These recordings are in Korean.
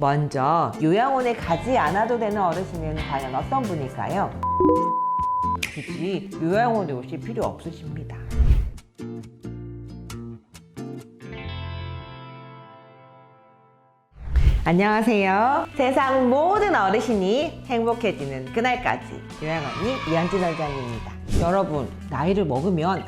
먼저 요양원에 가지 않아도 되는 어르신은 과연 어떤 분일까요? 굳이 요양원에 오실 필요 없으십니다. 안녕하세요. 세상 모든 어르신이 행복해지는 그날까지 요양원이 이한진 원장입니다. 여러분, 나이를 먹으면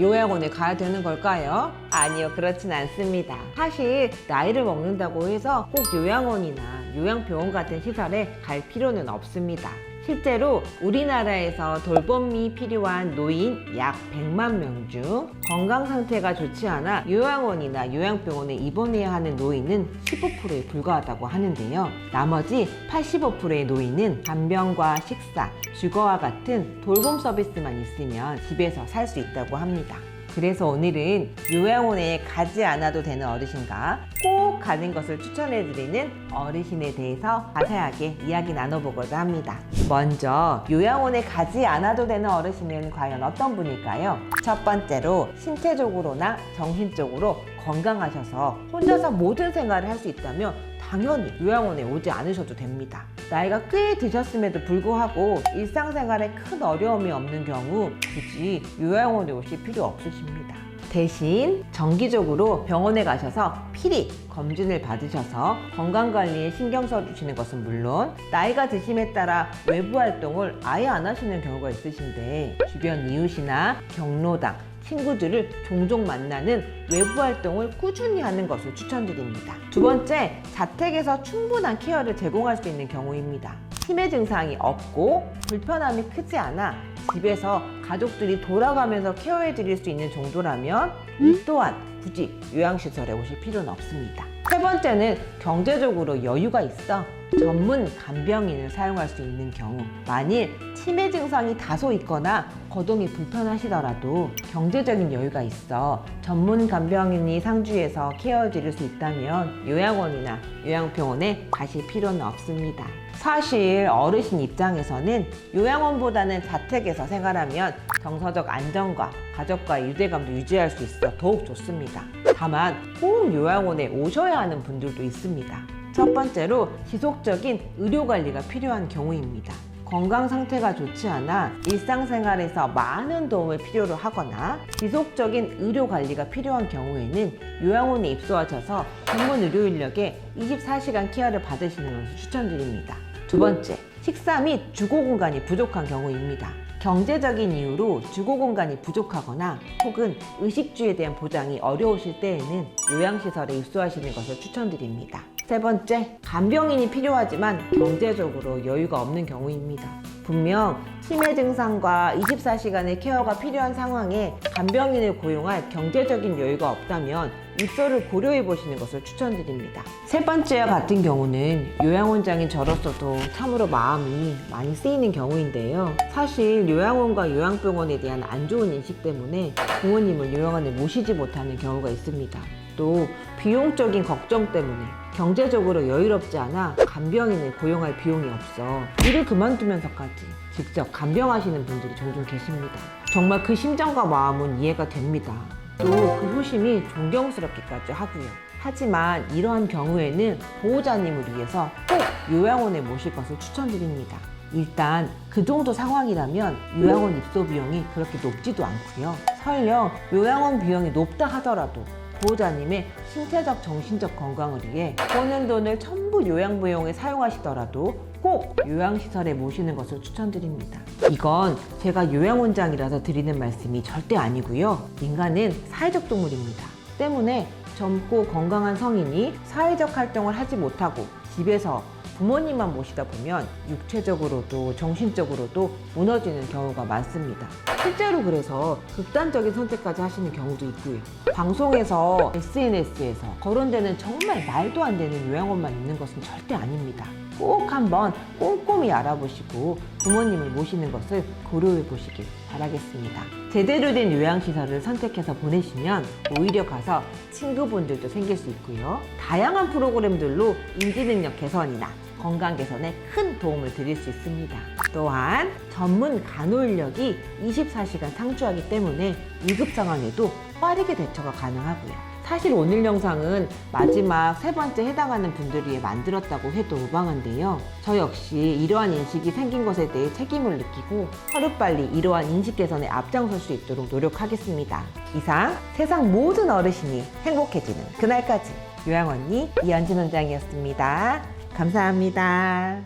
요양원에 가야 되는 걸까요? 아니요, 그렇진 않습니다. 사실 나이를 먹는다고 해서 꼭 요양원이나 요양병원 같은 시설에 갈 필요는 없습니다. 실제로 우리나라에서 돌봄이 필요한 노인 약 100만 명 중 건강 상태가 좋지 않아 요양원이나 요양병원에 입원해야 하는 노인은 15%에 불과하다고 하는데요. 나머지 85%의 노인은 간병과 식사, 주거와 같은 돌봄 서비스만 있으면 집에서 살 수 있다고 합니다. 그래서 오늘은 요양원에 가지 않아도 되는 어르신과 꼭 가는 것을 추천해드리는 어르신에 대해서 자세하게 이야기 나눠보고자 합니다. 먼저 요양원에 가지 않아도 되는 어르신은 과연 어떤 분일까요? 첫 번째로 신체적으로나 정신적으로 건강하셔서 혼자서 모든 생활을 할 수 있다면 당연히 요양원에 오지 않으셔도 됩니다. 나이가 꽤 드셨음에도 불구하고 일상생활에 큰 어려움이 없는 경우 굳이 요양원에 오실 필요 없으십니다. 대신 정기적으로 병원에 가셔서 필히 검진을 받으셔서 건강관리에 신경 써주시는 것은 물론 나이가 드심에 따라 외부 활동을 아예 안 하시는 경우가 있으신데 주변 이웃이나 경로당, 친구들을 종종 만나는 외부 활동을 꾸준히 하는 것을 추천드립니다. 두 번째, 자택에서 충분한 케어를 제공할 수 있는 경우입니다. 치매 증상이 없고 불편함이 크지 않아 집에서 가족들이 돌아가면서 케어해 드릴 수 있는 정도라면 이 또한 굳이 요양시설에 오실 필요는 없습니다. 세 번째는 경제적으로 여유가 있어 전문 간병인을 사용할 수 있는 경우, 만일 치매 증상이 다소 있거나 거동이 불편하시더라도 경제적인 여유가 있어 전문 간병인이 상주해서 케어해 드릴 수 있다면 요양원이나 요양병원에 가실 필요는 없습니다. 사실 어르신 입장에서는 요양원보다는 자택에서 생활하면 정서적 안정과 가족과의 유대감도 유지할 수 있어 더욱 좋습니다. 다만 꼭 요양원에 오셔야 하는 분들도 있습니다. 첫 번째로 지속적인 의료관리가 필요한 경우입니다. 건강 상태가 좋지 않아 일상생활에서 많은 도움을 필요로 하거나 지속적인 의료관리가 필요한 경우에는 요양원에 입소하셔서 전문 의료 인력의 24시간 케어를 받으시는 것을 추천드립니다. 두 번째, 식사 및 주거 공간이 부족한 경우입니다. 경제적인 이유로 주거 공간이 부족하거나 혹은 의식주에 대한 보장이 어려우실 때에는 요양시설에 입소하시는 것을 추천드립니다. 세 번째, 간병인이 필요하지만 경제적으로 여유가 없는 경우입니다. 분명 치매 증상과 24시간의 케어가 필요한 상황에 간병인을 고용할 경제적인 여유가 없다면 입소를 고려해 보시는 것을 추천드립니다. 세 번째와 같은 경우는 요양원장인 저로서도 참으로 마음이 많이 쓰이는 경우인데요. 사실 요양원과 요양병원에 대한 안 좋은 인식 때문에 부모님을 요양원에 모시지 못하는 경우가 있습니다. 또 비용적인 걱정 때문에 경제적으로 여유롭지 않아 간병인을 고용할 비용이 없어 일을 그만두면서까지 직접 간병하시는 분들이 종종 계십니다. 정말 그 심정과 마음은 이해가 됩니다. 또 그 효심이 존경스럽기까지 하고요. 하지만 이러한 경우에는 보호자님을 위해서 꼭 요양원에 모실 것을 추천드립니다. 일단 그 정도 상황이라면 요양원 입소 비용이 그렇게 높지도 않고요. 설령 요양원 비용이 높다 하더라도 보호자님의 신체적, 정신적 건강을 위해 버는 돈을 전부 요양비용에 사용하시더라도 꼭 요양시설에 모시는 것을 추천드립니다. 이건 제가 요양원장이라서 드리는 말씀이 절대 아니고요. 인간은 사회적 동물입니다. 때문에 젊고 건강한 성인이 사회적 활동을 하지 못하고 집에서 부모님만 모시다 보면 육체적으로도 정신적으로도 무너지는 경우가 많습니다. 실제로 그래서 극단적인 선택까지 하시는 경우도 있고요. 방송에서 SNS에서 거론되는 정말 말도 안 되는 요양원만 있는 것은 절대 아닙니다. 꼭 한번 꼼꼼히 알아보시고 부모님을 모시는 것을 고려해 보시길 바라겠습니다. 제대로 된 요양시설을 선택해서 보내시면 오히려 가서 친구분들도 생길 수 있고요. 다양한 프로그램들로 인지능력 개선이나 건강 개선에 큰 도움을 드릴 수 있습니다. 또한 전문 간호 인력이 24시간 상주하기 때문에 위급 상황에도 빠르게 대처가 가능하고요. 사실 오늘 영상은 마지막 세 번째 해당하는 분들 위해 만들었다고 해도 무방한데요. 저 역시 이러한 인식이 생긴 것에 대해 책임을 느끼고 하루빨리 이러한 인식 개선에 앞장설 수 있도록 노력하겠습니다. 이상 세상 모든 어르신이 행복해지는 그날까지 요양 언니 이현진 원장이었습니다. 감사합니다.